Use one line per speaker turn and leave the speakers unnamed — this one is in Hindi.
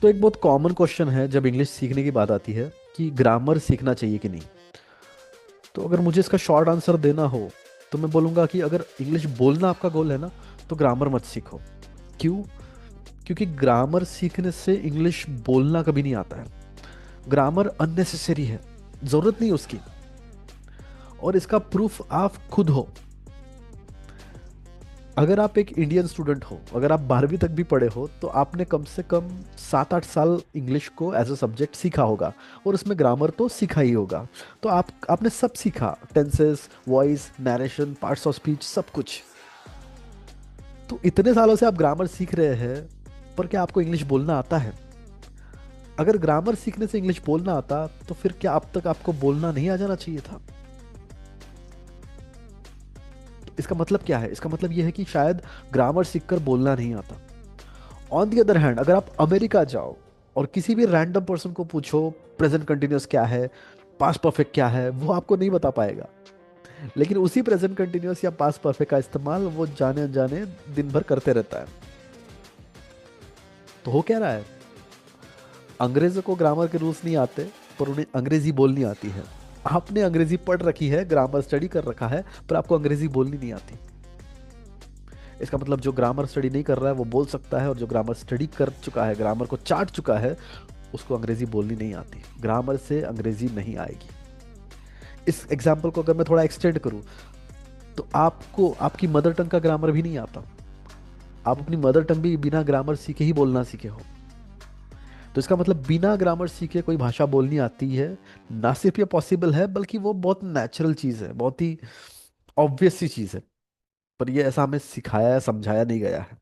तो एक बहुत कॉमन क्वेश्चन है जब इंग्लिश सीखने की बात आती है कि ग्रामर सीखना चाहिए कि नहीं। तो अगर मुझे इसका शॉर्ट आंसर देना हो तो मैं बोलूँगा कि अगर इंग्लिश बोलना आपका गोल है ना, तो ग्रामर मत सीखो। क्यों? क्योंकि ग्रामर सीखने से इंग्लिश बोलना कभी नहीं आता है। ग्रामर अननेसेसरी है, ज़रूरत नहीं उसकी। और इसका प्रूफ आप खुद हो। अगर आप एक इंडियन स्टूडेंट हो, अगर आप 12वीं तक भी पढ़े हो, तो आपने कम से कम 7-8 साल इंग्लिश को एज अ सब्जेक्ट सीखा होगा। और उसमें ग्रामर तो सीखा ही होगा। तो आपने सब सीखा, tenses, voice, narration, parts of speech, सब कुछ। तो इतने सालों से आप ग्रामर सीख रहे हैं, पर क्या आपको इंग्लिश बोलना आता है? अगर ग्रामर सीखने से इंग्लिश बोलना आता, तो फिर क्या अब तक आपको बोलना नहीं आ जाना चाहिए था? तो इसका मतलब क्या है? इसका मतलब यह है कि शायद ग्रामर सीखकर बोलना नहीं आता। ऑन दी अदर हैंड, अगर आप अमेरिका जाओ और किसी भी रैंडम पर्सन को पूछो प्रेजेंट कंटिन्यूअस क्या है, पास्ट परफेक्ट क्या है, वो आपको नहीं बता पाएगा। लेकिन उसी प्रेजेंट कंटिन्यूअस या पास्ट परफेक्ट का इस्तेमाल वो जाने अनजाने दिन भर करते रहता है। तो हो क्या रहा है? अंग्रेजों को ग्रामर के रूल्स नहीं आते, पर उन्हें अंग्रेजी बोलनी आती है। आपने अंग्रेजी पढ़ रखी है, ग्रामर स्टडी कर रखा है, पर आपको अंग्रेजी बोलनी नहीं आती। इसका मतलब जो ग्रामर स्टडी नहीं कर रहा है वो बोल सकता है, और जो ग्रामर स्टडी कर चुका है, ग्रामर को चाट चुका है, उसको अंग्रेजी बोलनी नहीं आती। ग्रामर से अंग्रेजी नहीं आएगी। इस एग्जाम्पल को अगर मैं थोड़ा एक्सटेंड करूँ, तो आपको आपकी मदर टंग का ग्रामर भी नहीं आता। आप अपनी मदर टंग भी बिना ग्रामर सीखे ही बोलना सीखे हो। तो इसका मतलब बिना ग्रामर सीखे कोई भाषा बोलनी आती है। ना सिर्फ ये पॉसिबल है, बल्कि वो बहुत नेचुरल चीज़ है, बहुत ही ऑब्वियस सी चीज़ है। पर ये ऐसा हमें सिखाया समझाया नहीं गया है।